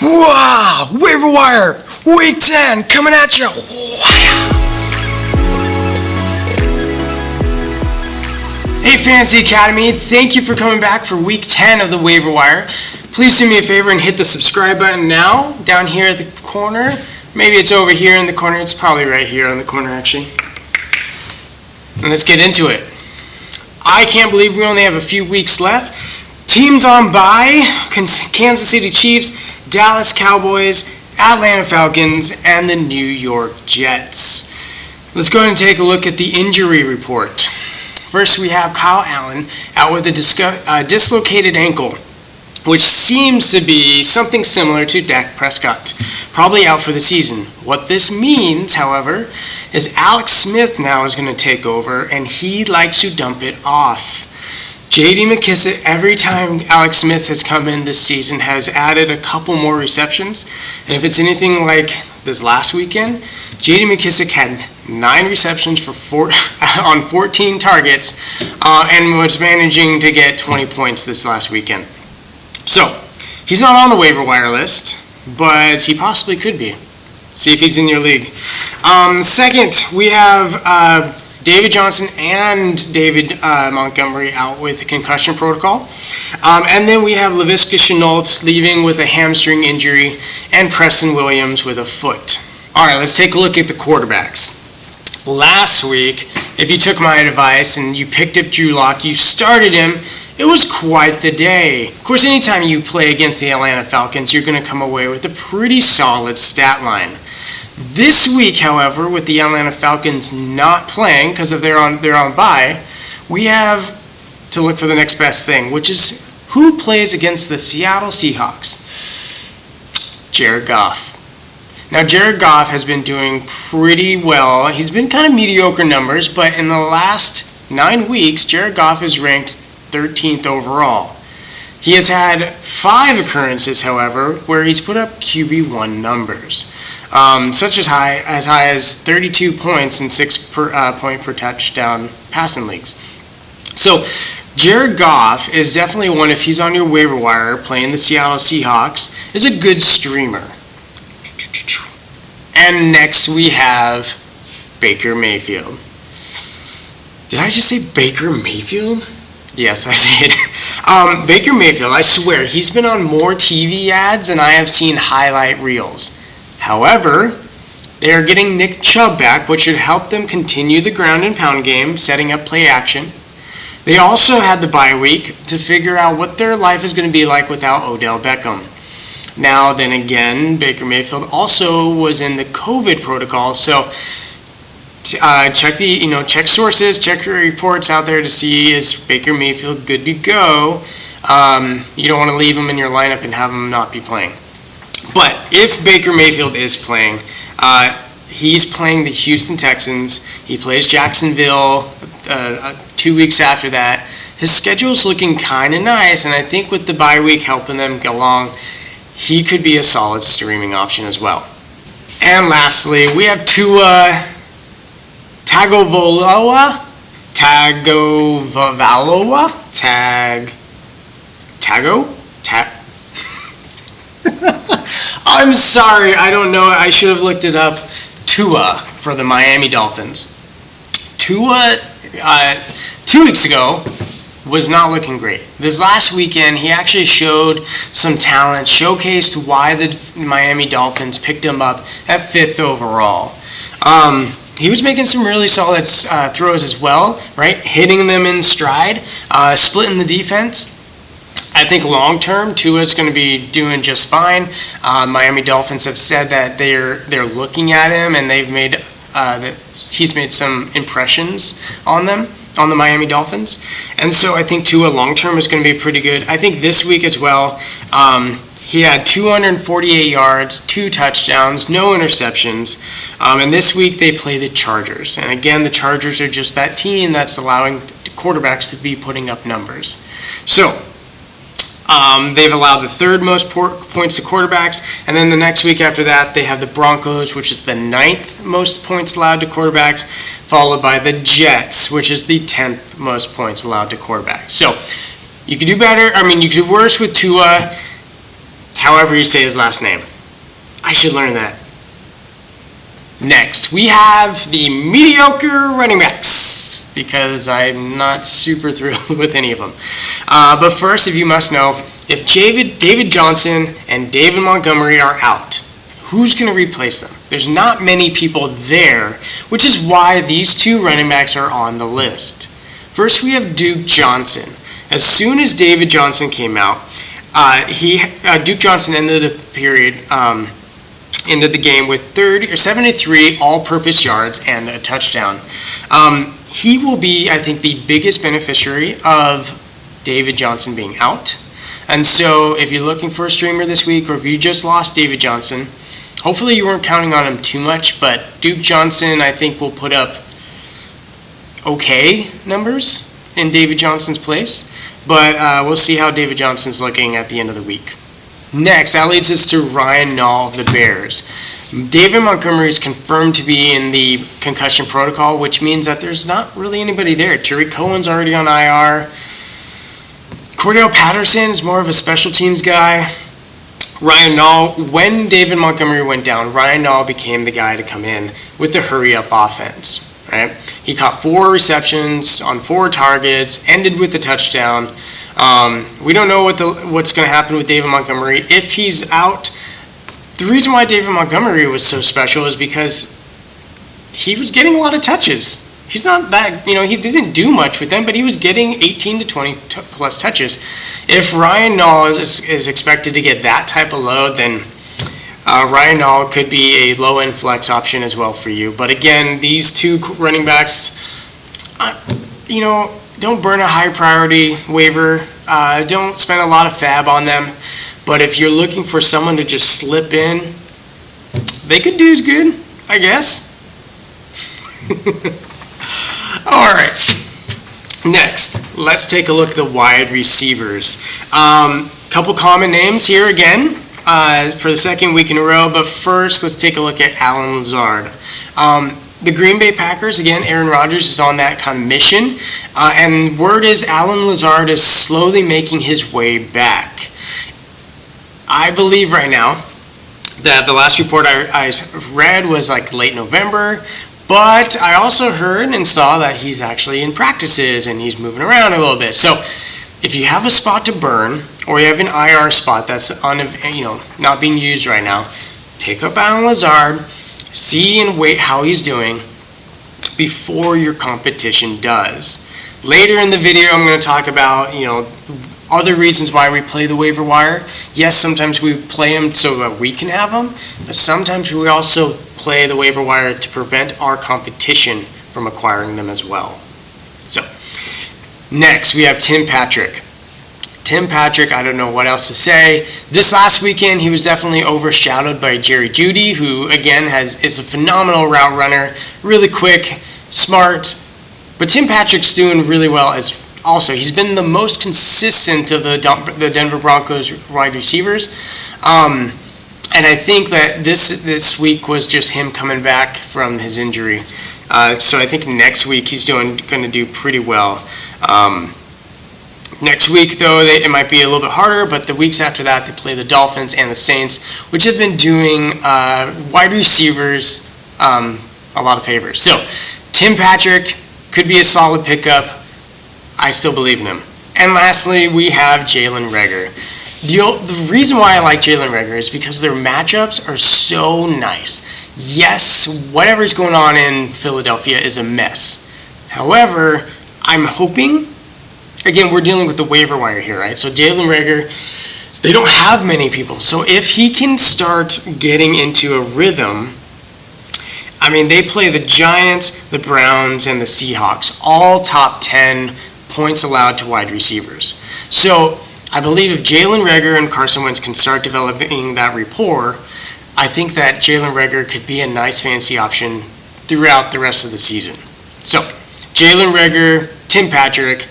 Wow! Waiver wire! Week 10 coming at you! Wow! Hey Fantasy Academy, thank you for coming back for week 10 of the Waiver Wire. Please do me a favor and hit the subscribe button now, down here at the corner. Maybe it's over here in the corner. It's probably right here in the corner, actually. And let's get into it. I can't believe we only have a few weeks left. Teams on bye: Kansas City Chiefs, Dallas Cowboys, Atlanta Falcons, and the New York Jets. Let's go ahead and take a look at the injury report. First, we have Kyle Allen out with a dislocated ankle, which seems to be something similar to Dak Prescott, probably out for the season. What this means, however, is Alex Smith now is going to take over, and he likes to dump it off. J.D. McKissic, every time Alex Smith has come in this season, has added a couple more receptions. And if it's anything like this last weekend, J.D. McKissic had 9 receptions for on 14 targets and was managing to get 20 points this last weekend. So, he's not on the waiver wire list, but he possibly could be. See if he's in your league. Second, we have David Johnson and David Montgomery out with the concussion protocol. And then we have Laviska Shenault leaving with a hamstring injury and Preston Williams with a foot. All right, let's take a look at the quarterbacks. Last week, if you took my advice and you picked up Drew Lock, you started him, it was quite the day. Of course, anytime you play against the Atlanta Falcons, you're going to come away with a pretty solid stat line. This week, however, with the Atlanta Falcons not playing because of they're on bye, we have to look for the next best thing, which is who plays against the Seattle Seahawks? Jared Goff. Now, Jared Goff has been doing pretty well. He's been kind of mediocre numbers, but in the last 9 weeks, Jared Goff is ranked 13th overall. He has had 5 occurrences, however, where he's put up QB1 numbers, such as high as 32 points and 6 point per touchdown passing leagues. So, Jared Goff is definitely one, if he's on your waiver wire playing the Seattle Seahawks, is a good streamer. And next we have Baker Mayfield. Did I just say Baker Mayfield? Yes, I did. Baker Mayfield, I swear, he's been on more TV ads than I have seen highlight reels. However, they are getting Nick Chubb back, which should help them continue the ground and pound game, setting up play action. They also had the bye week to figure out what their life is going to be like without Odell Beckham. Now, then again, Baker Mayfield also was in the COVID protocol, so check sources, check your reports out there to see, is Baker Mayfield good to go? You don't want to leave him in your lineup and have him not be playing. But if Baker Mayfield is playing, he's playing the Houston Texans. He plays Jacksonville 2 weeks after that. His schedule's looking kind of nice, and I think with the bye week helping them go along, he could be a solid streaming option as well. And lastly, we have Tua Tagovailoa. I'm sorry, I don't know. I should have looked it up. Tua for the Miami Dolphins. Tua, 2 weeks ago, was not looking great. This last weekend, he actually showed some talent, showcased why the Miami Dolphins picked him up at 5th overall. He was making some really solid throws as well, right? Hitting them in stride, splitting the defense. I think long-term, Tua is going to be doing just fine. Miami Dolphins have said that they're looking at him, and they've made that he's made some impressions on them, on the Miami Dolphins. And so I think Tua long-term is going to be pretty good. I think this week as well, he had 248 yards, 2 touchdowns, no interceptions. And this week they play the Chargers. And again, the Chargers are just that team that's allowing quarterbacks to be putting up numbers. So they've allowed the 3rd most points to quarterbacks. And then the next week after that, they have the Broncos, which is the 9th most points allowed to quarterbacks, followed by the Jets, which is the 10th most points allowed to quarterbacks. So you could do better. I mean, you could do worse with Tua. however you say his last name. I should learn that. Next, we have the mediocre running backs, because I'm not super thrilled with any of them. But first, if you must know, if David Johnson and David Montgomery are out, who's going to replace them? There's not many people there, which is why these two running backs are on the list. First, we have Duke Johnson. As soon as David Johnson came out, Duke Johnson ended the game with 73 all-purpose yards and a touchdown. He will be, I think, the biggest beneficiary of David Johnson being out. And so if you're looking for a streamer this week, or if you just lost David Johnson, hopefully you weren't counting on him too much, but Duke Johnson, I think, will put up okay numbers in David Johnson's place. But we'll see how David Johnson's looking at the end of the week. Next, that leads us to Ryan Nall of the Bears. David Montgomery is confirmed to be in the concussion protocol, which means that there's not really anybody there. Tariq Cohen's already on IR. Cordell Patterson is more of a special teams guy. Ryan Nall, when David Montgomery went down, Ryan Nall became the guy to come in with the hurry-up offense. Right? He caught 4 receptions on 4 targets, ended with a touchdown. We don't know what's going to happen with David Montgomery. If he's out, the reason why David Montgomery was so special is because he was getting a lot of touches. He's not that, he didn't do much with them, but he was getting 18 to 20 plus touches. If Ryan Nall is expected to get that type of load, then Ryan Nall could be a low-end flex option as well for you. But again, these two running backs, don't burn a high priority waiver. Don't spend a lot of fab on them. But if you're looking for someone to just slip in, they could do good, I guess. All right. Next, let's take a look at the wide receivers. Couple common names here again for the second week in a row. But first, let's take a look at Allen Lazard. The Green Bay Packers, again, Aaron Rodgers is on that kind of mission. And word is Allen Lazard is slowly making his way back. I believe right now that the last report I read was like late November. But I also heard and saw that he's actually in practices and he's moving around a little bit. So if you have a spot to burn, or you have an IR spot that's not being used right now, pick up Allen Lazard, see and wait how he's doing before your competition does. Later in the video, I'm going to talk about other reasons why we play the waiver wire. Yes, sometimes we play them so that we can have them, but sometimes we also play the waiver wire to prevent our competition from acquiring them as well. So, next we have Tim Patrick. Tim Patrick, I don't know what else to say. This last weekend, he was definitely overshadowed by Jerry Jeudy, who again is a phenomenal route runner, really quick, smart. But Tim Patrick's doing really well as also. He's been the most consistent of the Denver Broncos wide receivers. And I think that this week was just him coming back from his injury. So I think next week he's going to do pretty well. Next week, though, it might be a little bit harder, but the weeks after that, they play the Dolphins and the Saints, which have been doing wide receivers a lot of favors. So Tim Patrick could be a solid pickup. I still believe in him. And lastly, we have Jalen Reagor. The reason why I like Jalen Reagor is because their matchups are so nice. Yes, whatever's going on in Philadelphia is a mess. However, I'm hoping, again, we're dealing with the waiver wire here, right? So Jalen Reagor, they don't have many people. So if he can start getting into a rhythm, they play the Giants, the Browns, and the Seahawks, all top 10 points allowed to wide receivers. So I believe if Jalen Reagor and Carson Wentz can start developing that rapport, I think that Jalen Reagor could be a nice fantasy option throughout the rest of the season. So Jalen Reagor, Tim Patrick,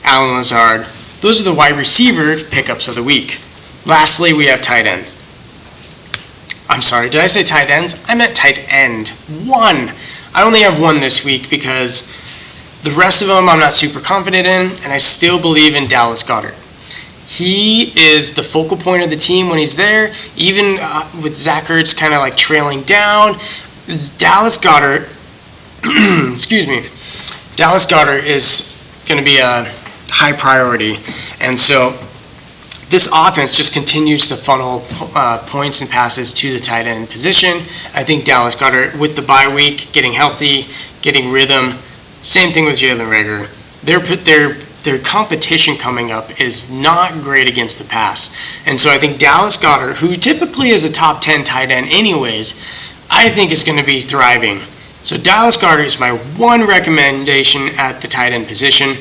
Allen Lazard, those are the wide receiver pickups of the week. Lastly, we have tight ends. I'm sorry, did I say tight ends? I meant tight end. One. I only have one this week because the rest of them I'm not super confident in, and I still believe in Dallas Goedert. He is the focal point of the team when he's there, even with Zach Ertz kind of like trailing down. Dallas Goedert, excuse me, Dallas Goedert is going to be a high priority. And so this offense just continues to funnel points and passes to the tight end position. I think Dallas Goedert, with the bye week, getting healthy, getting rhythm, same thing with Jalen Reagor. Their competition coming up is not great against the pass. And so I think Dallas Goedert, who typically is a top 10 tight end anyways, I think is going to be thriving. So Dallas Goedert is my one recommendation at the tight end position.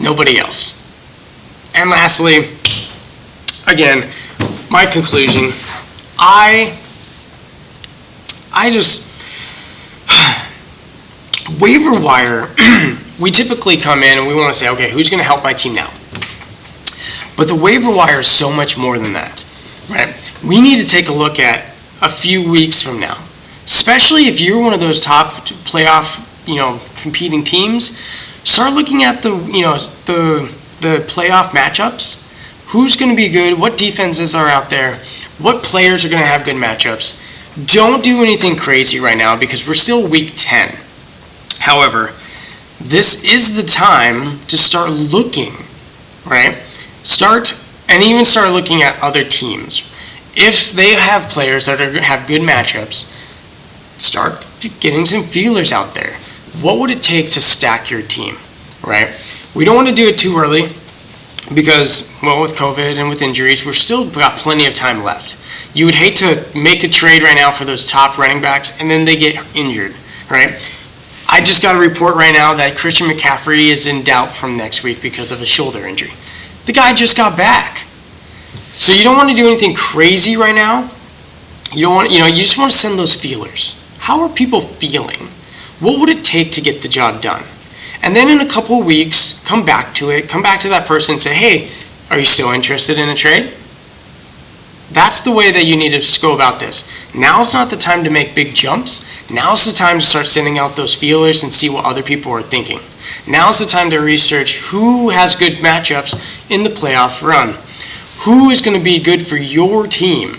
Nobody else. And lastly, again, my conclusion, I just, waiver wire, we typically come in and we want to say, okay, who's going to help my team now? But the waiver wire is so much more than that, right? We need to take a look at a few weeks from now, especially if you're one of those top playoff, competing teams. Start looking at the playoff matchups. Who's going to be good? What defenses are out there? What players are going to have good matchups? Don't do anything crazy right now because we're still week 10. However, this is the time to start looking, right? Start looking at other teams. If they have players that have good matchups, start getting some feelers out there. What would it take to stack your team, right? We don't want to do it too early because, well, with COVID and with injuries, we're still got plenty of time left. You would hate to make a trade right now for those top running backs and then they get injured, right? I just got a report right now that Christian McCaffrey is in doubt from next week because of a shoulder injury. The guy just got back. So you don't want to do anything crazy right now. You don't want, you just want to send those feelers. How are people feeling? What would it take to get the job done? And then in a couple of weeks, come back to that person and say, hey, are you still interested in a trade? That's the way that you need to go about this. Now's not the time to make big jumps. Now's the time to start sending out those feelers and see what other people are thinking. Now's the time to research who has good matchups in the playoff run. Who is going to be good for your team?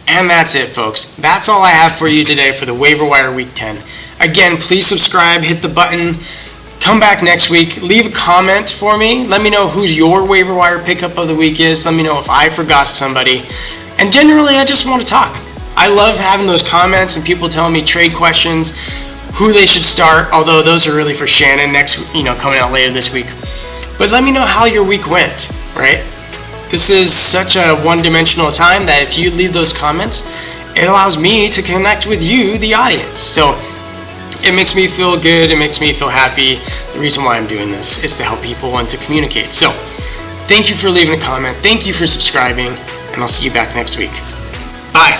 And that's it, folks. That's all I have for you today for the Waiver Wire Week 10. Again, please subscribe, hit the button, come back next week, leave a comment for me. Let me know who your waiver wire pickup of the week is. Let me know if I forgot somebody. And generally, I just want to talk. I love having those comments and people telling me trade questions, who they should start, although those are really for Shannon coming out later this week. But let me know how your week went, right? This is such a one-dimensional time that if you leave those comments, it allows me to connect with you, the audience. So it makes me feel good. It makes me feel happy. The reason why I'm doing this is to help people and to communicate. So thank you for leaving a comment. Thank you for subscribing, and I'll see you back next week. Bye.